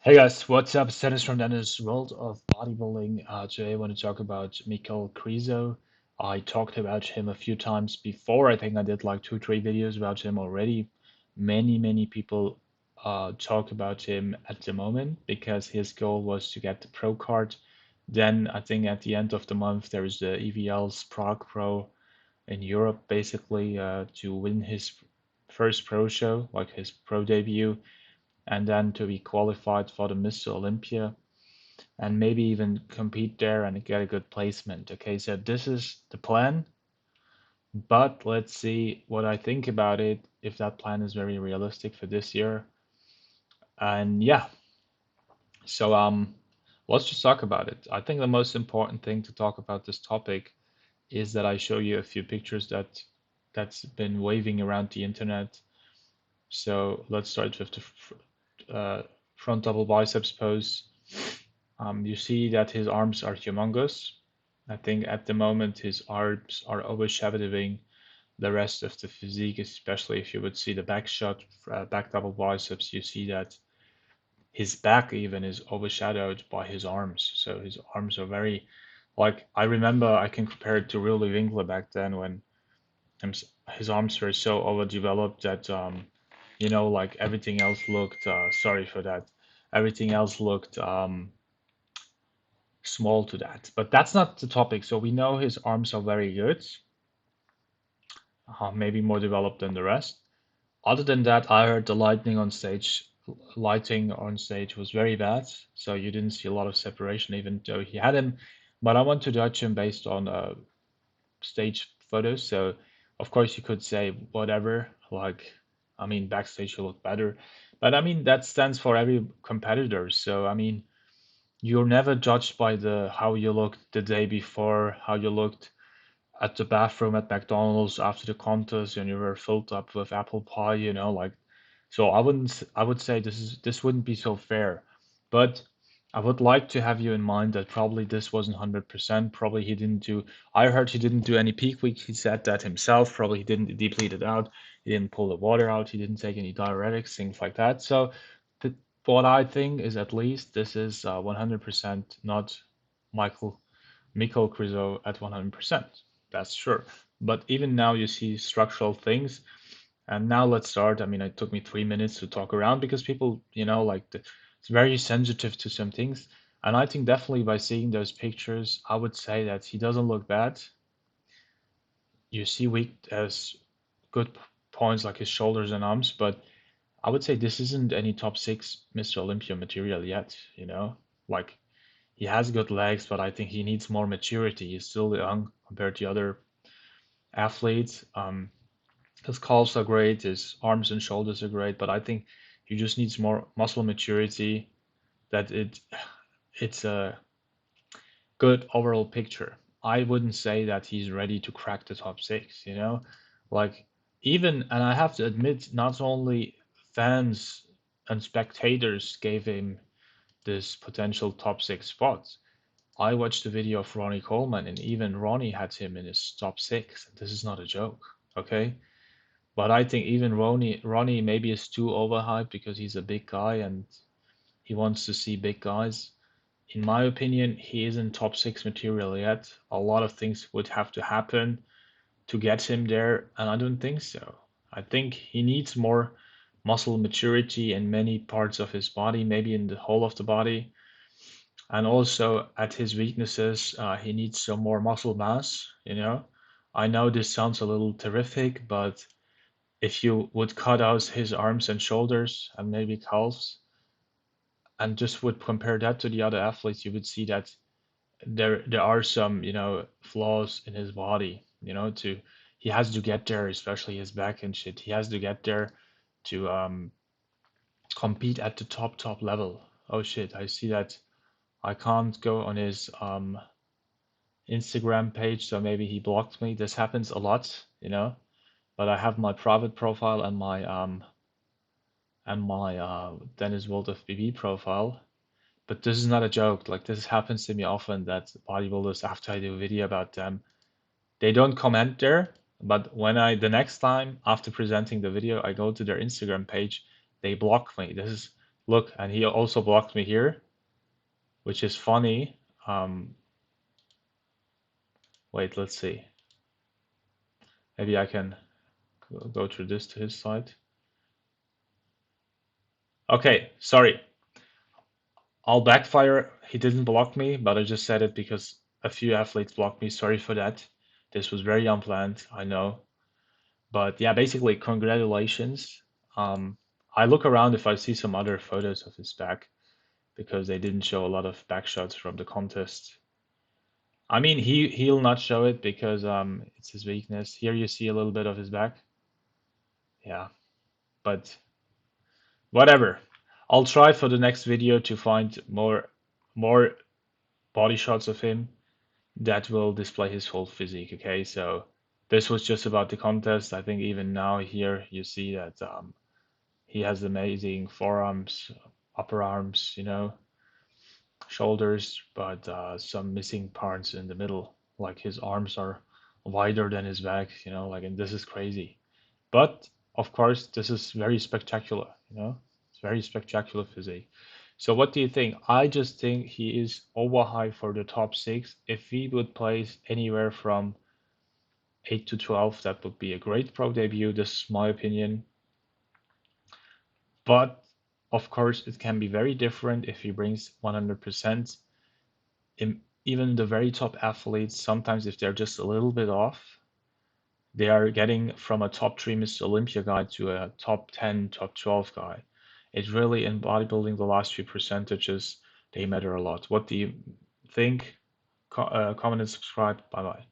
Hey guys, what's up? It's Deniz from Deniz World of Bodybuilding. Today I want to talk about Michal Krizo. I talked about him a few times before. I think I did like 2, 3 videos about him already. Many people talk about him at the moment because his goal was to get the pro card. Then I think at the end of the month there is the EVL's Prague Pro in Europe, basically to win his first pro show, like his pro debut, and then to be qualified for the Mr. Olympia and maybe even compete there and get a good placement. Okay, so this is the plan, but let's see what I think about it, if that plan is very realistic for this year. And yeah, so let's just talk about it. I think the most important thing to talk about this topic is that I show you a few pictures that's been waving around the internet. So let's start with the front double biceps pose. You see that his arms are humongous. I think at the moment his arms are overshadowing the rest of the physique, especially if you would see the back shot, back double biceps, you see that his back even is overshadowed by his arms. So his arms are very, like, I remember I can compare it to Really Winkler back then when his arms were so overdeveloped that, like everything else looked, sorry for that, everything else looked small to that. But that's not the topic. So we know his arms are very good, maybe more developed than the rest. Other than that, I heard the lighting on stage was very bad. So you didn't see a lot of separation, even though he had him. But I want to judge him based on stage photos. So of course you could say whatever, like, I mean, backstage you look better. But I mean, that stands for every competitor. So I mean, you're never judged by the how you looked the day before, how you looked at the bathroom at McDonald's after the contest and you were filled up with apple pie, like, so I would say this wouldn't be so fair. But I would like to have you in mind that probably this wasn't 100%. Probably he didn't do, I heard he didn't do any peak week. He said that himself. Probably he didn't deplete it out. He didn't pull the water out. He didn't take any diuretics, things like that. So the, what I think is at least this is 100% not Michael Michal Krizo at 100%. That's sure. But even now you see structural things. And now let's start. I mean, it took me 3 minutes to talk around because people, it's very sensitive to some things. And I think definitely by seeing those pictures, I would say that he doesn't look bad. You see weak as good points like his shoulders and arms, but I would say this isn't any top six Mr. Olympia material yet, Like he has good legs, but I think he needs more maturity. He's still young compared to other athletes. His calves are great, his arms and shoulders are great, but I think he just needs more muscle maturity. That it's a good overall picture. I wouldn't say that he's ready to crack the top six. Like even, and I have to admit, not only fans and spectators gave him this potential top six spot. I watched the video of Ronnie Coleman, and even Ronnie had him in his top six. This is not a joke, okay? But I think even Ronnie maybe is too overhyped because he's a big guy and he wants to see big guys. In my opinion, he isn't top six material yet. A lot of things would have to happen to get him there, and I don't think so. I think he needs more muscle maturity in many parts of his body, maybe in the whole of the body. And also at his weaknesses, he needs some more muscle mass. I know this sounds a little terrific, but if you would cut out his arms and shoulders and maybe calves and just would compare that to the other athletes, you would see that there are some, flaws in his body, to he has to get there, especially his back and shit. He has to get there to compete at the top level. Oh shit, I see that I can't go on his Instagram page, so maybe he blocked me. This happens a lot. But I have my private profile and my Deniz WORLDOFBB profile. But this is not a joke. Like this happens to me often that bodybuilders, after I do a video about them, they don't comment there. But when the next time after presenting the video, I go to their Instagram page, they block me. This is Look, and he also blocked me here, which is funny. Wait, let's see. Maybe I can go through this to his side. Okay, sorry. I'll backfire. He didn't block me, but I just said it because a few athletes blocked me. Sorry for that. This was very unplanned, I know. But yeah, basically, congratulations. I look around if I see some other photos of his back because they didn't show a lot of back shots from the contest. I mean, he'll not show it because it's his weakness. Here you see a little bit of his back. Yeah, but whatever. I'll try for the next video to find more body shots of him that will display his full physique. Okay, so this was just about the contest. I think even now here you see that he has amazing forearms, upper arms, shoulders, but some missing parts in the middle. Like his arms are wider than his back, like, and this is crazy. But of course, this is very spectacular. It's very spectacular physique. So what do you think? I just think he is overhyped for the top six. If he would place anywhere from 8 to 12, that would be a great pro debut. This is my opinion. But of course, it can be very different if he brings 100%. Even the very top athletes, sometimes if they're just a little bit off, they are getting from a top 3 Mr. Olympia guy to a top 10, top 12 guy. It really, in bodybuilding, the last few percentages, they matter a lot. What do you think? Comment and subscribe. Bye bye.